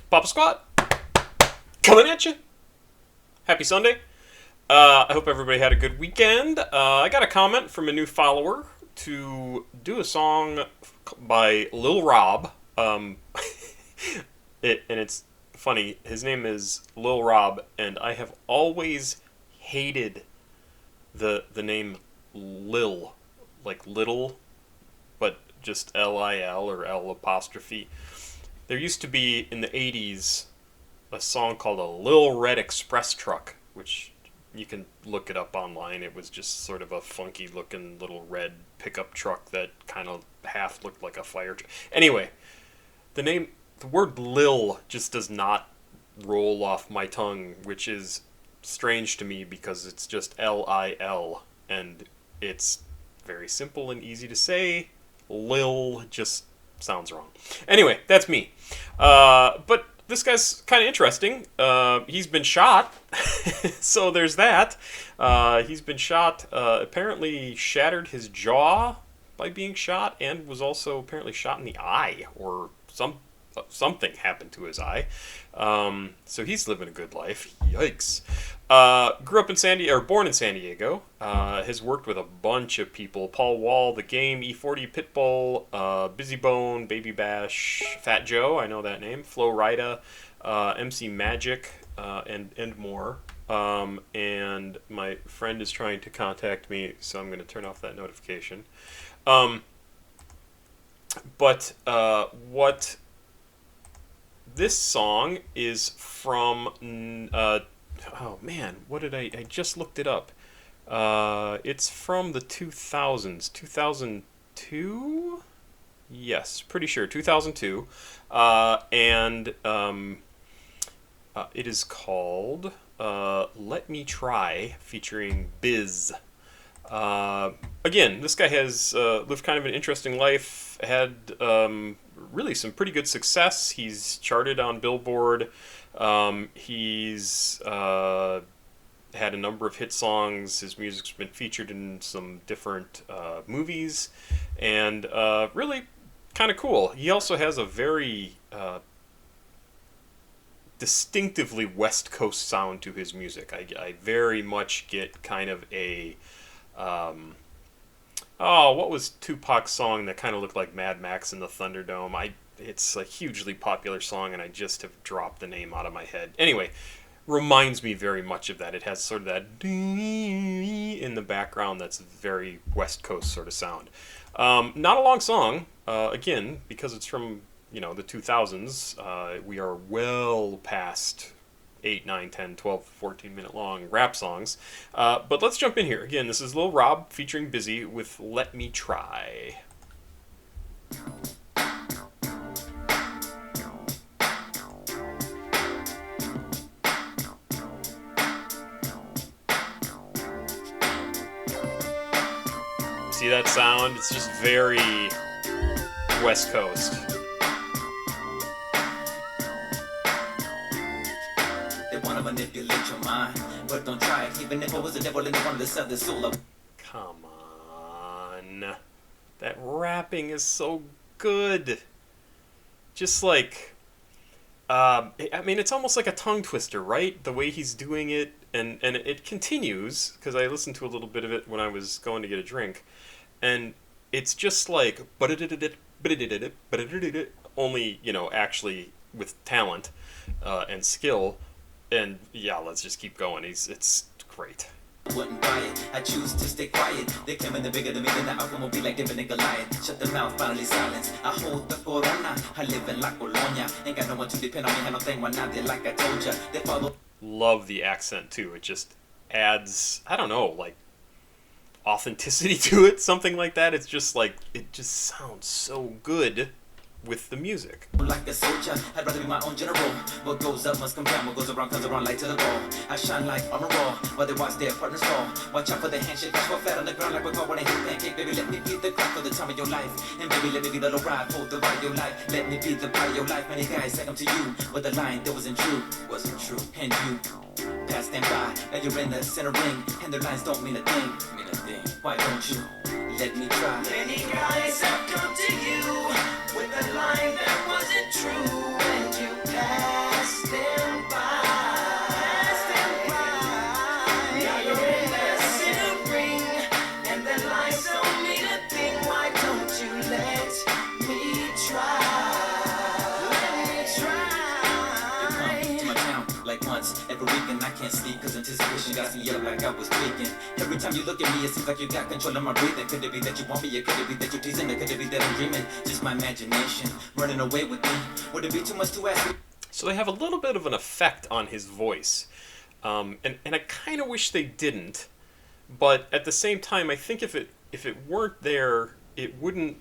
Papa Squat, coming at you. Happy Sunday. I hope everybody had a good weekend. I got a comment from a new follower to do a song by Lil Rob. And it's funny. His name is Lil Rob, and I have always hated the name Lil, like little, but just Lil or L apostrophe. There used to be in the 80s a song called A Lil Red Express Truck, which you can look it up online. It was just sort of a funky looking little red pickup truck that kind of half looked like a fire truck. Anyway, the word Lil just does not roll off my tongue, which is strange to me because it's just Lil, and it's very simple and easy to say. Lil just sounds wrong. Anyway, that's me. But this guy's kind of interesting. He's been shot, so there's that. He's been shot, apparently shattered his jaw by being shot, and was also apparently shot in the eye, or something happened to his eye. So he's living a good life. Yikes. Grew up in born in San Diego. Has worked with a bunch of people: Paul Wall, The Game, E40, Pitbull, Busy Bone, Baby Bash, Fat Joe, I know that name, Flo Rida, MC Magic, and more. And my friend is trying to contact me, so I'm going to turn off that notification. But what this song is from, oh man, what did I just looked it up. It's from the 2000s, 2002? Yes, pretty sure, 2002. And it is called Let Me Try, featuring Bizz. Again, this guy has lived kind of an interesting life, had really some pretty good success. He's charted on Billboard. He's had a number of hit songs. His music's been featured in some different movies, and really kind of cool. He also has a very distinctively West Coast sound to his music. I very much get kind of a what was Tupac's song that kind of looked like Mad Max in the Thunderdome? It's a hugely popular song, and I just have dropped the name out of my head. Anyway, reminds me very much of that. It has sort of that in the background that's very West Coast sort of sound. Not a long song, again, because it's from, the 2000s. We are well past 8, 9, 10, 12, 14-minute long rap songs. But let's jump in here. Again, this is Lil Rob featuring Busy with Let Me Try. See that sound? It's just very West Coast. Manipulate your mind, but don't try it. Even if I was a devil and one of the seven soul. Come on, that rapping is so good. Just like, it's almost like a tongue twister, right? The way he's doing it, and it continues, because I listened to a little bit of it when I was going to get a drink, and it's just like only actually with talent and skill. And yeah, let's just keep going. It's great. Wouldn't buy it. I choose to stay quiet. They claiming they're bigger than me, then the outcome will be like David and Goliath. Shut the mouth, finally silence. I hold the corona. I live in La Colonia. Ain't got no one to depend on me. I don't think why not. They like I told ya. They follow. Love the accent too. It just adds, I don't know, like authenticity to it, something like that. It's just like, it just sounds so good with the music. Like a soldier, I'd rather be my own general. What goes up must come down, what goes around comes around, light to the ball. I shine like armor raw, while they watch their partners fall. Watch out for the handshake, watch for fat on the ground like we're caught when I hit pancake. Baby, let me be the crack for the time of your life. And baby, let me be the little ride, hold the ride of your life. Let me be the part of your life. Many guys say I'm to you, but the line that wasn't true. And you passed them by, now you're in the center ring. And their lines don't mean a thing. Why don't you let me try? Many guys have come to you with a line that wasn't true, and you passed. like once every weekend. I can't sleep cause anticipation got me up like I was tweaking. Every time you look at me, it seems like you got control of my breathing. Could it be that you want me, or could it be that you're teasing, or could it be that I'm dreaming? Just my imagination running away with me. Would it be too much to ask? So they have a little bit of an effect on his voice. And I kind of wish they didn't. But at the same time, I think if it weren't there, it wouldn't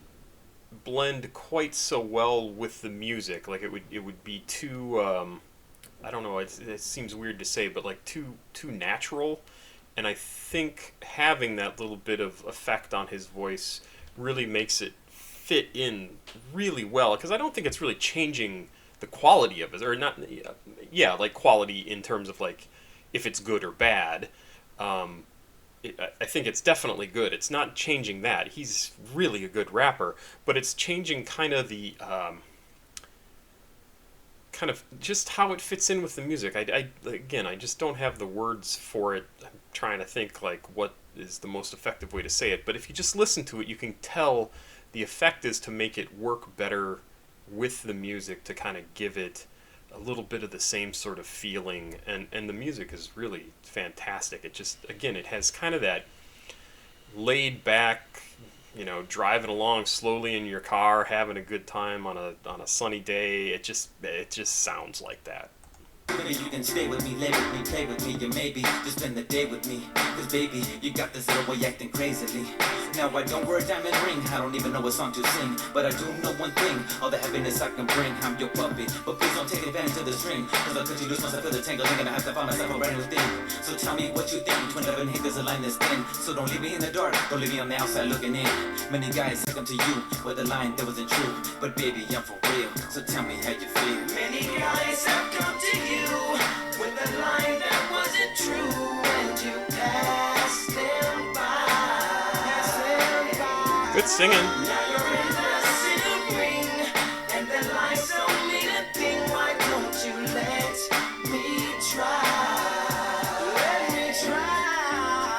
blend quite so well with the music. Like it would be too I don't know. It seems weird to say, but like too natural. And I think having that little bit of effect on his voice really makes it fit in really well. Because I don't think it's really changing the quality of it, or not. Yeah, like quality in terms of like if it's good or bad. I think it's definitely good. It's not changing that. He's really a good rapper, but it's changing kind of the kind of just how it fits in with the music. I just don't have the words for it. I'm trying to think like what is the most effective way to say it. But if you just listen to it, you can tell the effect is to make it work better with the music, to kind of give it a little bit of the same sort of feeling, and the music is really fantastic. It just, again, it has kind of that laid back, driving along slowly in your car, having a good time on a sunny day. It just sounds like that. Maybe you can stay with me, lay with me, play with me, or maybe just spend the day with me. Cause baby, you got this little boy acting crazily. Now I don't wear a diamond ring, I don't even know what song to sing, but I do know one thing, all the happiness I can bring. I'm your puppy, but please don't take advantage of the string, cause I'll cut you loose once I feel the tangle, and I have to find myself a brand new thing. So tell me what you think, 27 hate there's a line that's thin, so don't leave me in the dark, don't leave me on the outside looking in. Many guys come to you with a line that wasn't true, but baby, I'm for real, so tell me how you feel. Many guys have come to you with a line that wasn't true, and you passed them by. Good singing. Now you're in the silver ring, and the lies don't mean a thing. Why don't you let me try? Let me try.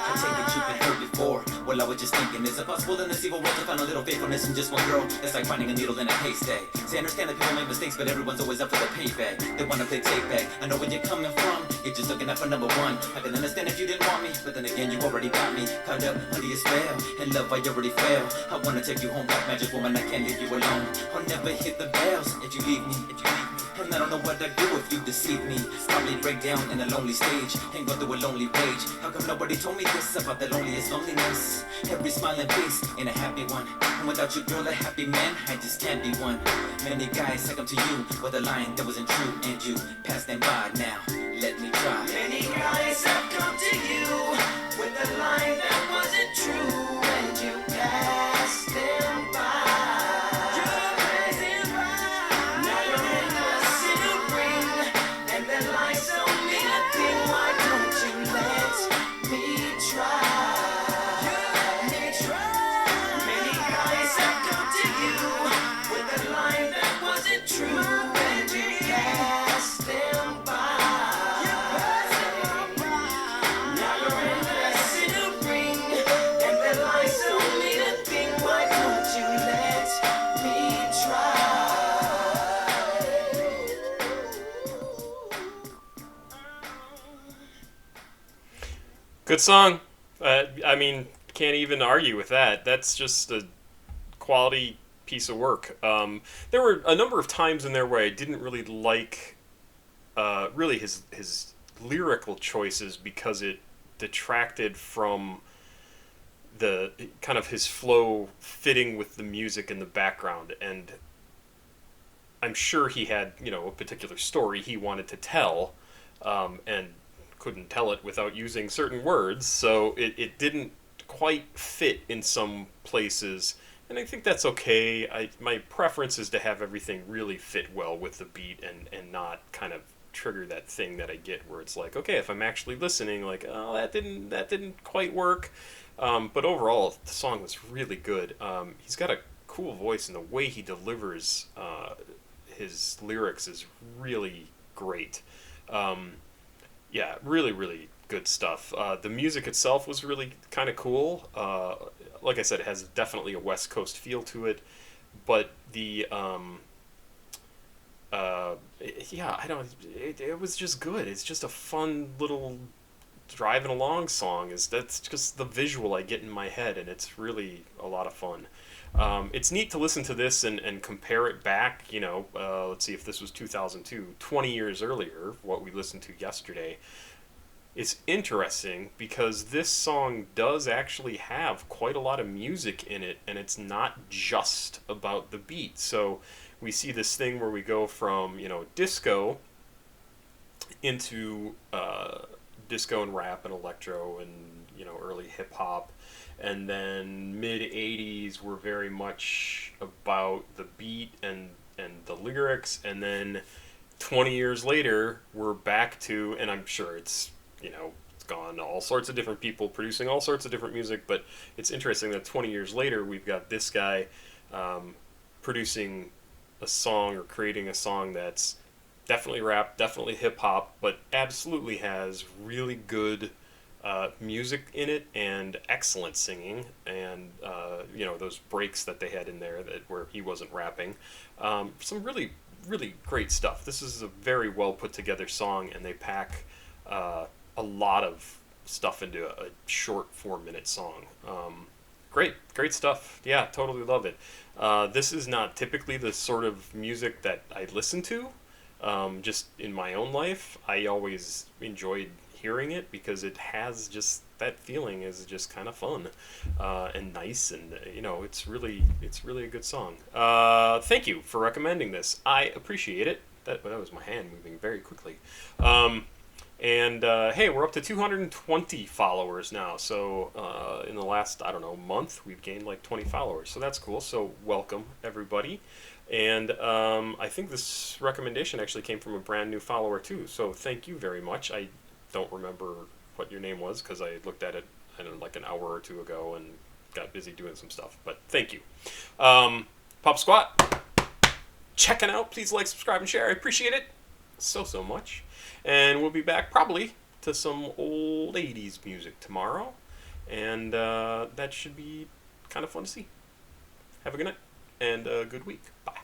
I take it you've been hurt before. Well, I was just thinking, is it possible in this evil world to find a little faithfulness in just one girl? It's like finding a needle in a haystack. See, I understand that people make mistakes, but everyone's always up for the payback. They wanna play take back. I know where you're coming from. You're just looking out for number one. I can understand if you didn't want me, but then again, you already got me caught up under your spell. And love, I already fell. I wanna take you home like magic woman. I can't leave you alone. I'll never hit the bells if you leave me. And I don't know what I'd do if you deceive me. Probably break down in a lonely stage and go through a lonely rage. How come nobody told me this about the loneliest loneliness? Every smiling face in a happy one. And without you, girl, a happy man, I just can't be one. Many guys come to you with a line that wasn't true, and you passed them by. Now let me try. Many guys have come to you with a line that wasn't true, and you passed them by. Good song. I mean, can't even argue with that. That's just a quality piece of work. There were a number of times in there where I didn't really like really his lyrical choices, because it detracted from the kind of his flow fitting with the music in the background. And I'm sure he had, a particular story he wanted to tell, and couldn't tell it without using certain words, so it didn't quite fit in some places, and I think that's okay. My preference is to have everything really fit well with the beat, and not kind of trigger that thing that I get where it's like, okay, if I'm actually listening, like, oh, that didn't quite work. But overall, the song was really good. He's got a cool voice, and the way he delivers his lyrics is really great. Yeah, really, really good stuff. The music itself was really kind of cool. Like I said, it has definitely a West Coast feel to it, but the yeah, I don't. It was just good. It's just a fun little driving along song. That's just the visual I get in my head, and it's really a lot of fun. It's neat to listen to this and compare it back. Let's see if this was 2002, 20 years earlier, what we listened to yesterday. It's interesting because this song does actually have quite a lot of music in it, and it's not just about the beat. So we see this thing where we go from, disco into disco and rap and electro and, early hip hop. And then mid 80s were very much about the beat and the lyrics. And then 20 years later, we're back to, and I'm sure it's gone all sorts of different people producing all sorts of different music, but it's interesting that 20 years later we've got this guy producing a song or creating a song that's definitely rap, definitely hip hop, but absolutely has really good music in it and excellent singing, and those breaks that they had in there where he wasn't rapping. Some really really great stuff. This is a very well put together song, and they pack a lot of stuff into a short 4-minute song. Great stuff. Yeah, totally love it. This is not typically the sort of music that I listen to. Just in my own life, I always enjoyed hearing it because it has just that feeling is just kind of fun and nice, and it's really a good song. Thank you for recommending this. I appreciate it. That was my hand moving very quickly. And hey, we're up to 220 followers now. So in the last, I don't know, month, we've gained like 20 followers. So that's cool. So welcome, everybody. And I think this recommendation actually came from a brand new follower, too. So thank you very much. I don't remember what your name was because I looked at it, I don't know, like an hour or two ago and got busy doing some stuff. But thank you. Pop Squat, checking out. Please like, subscribe, and share. I appreciate it so much. And we'll be back probably to some old 80s music tomorrow. And that should be kind of fun to see. Have a good night and a good week. Bye.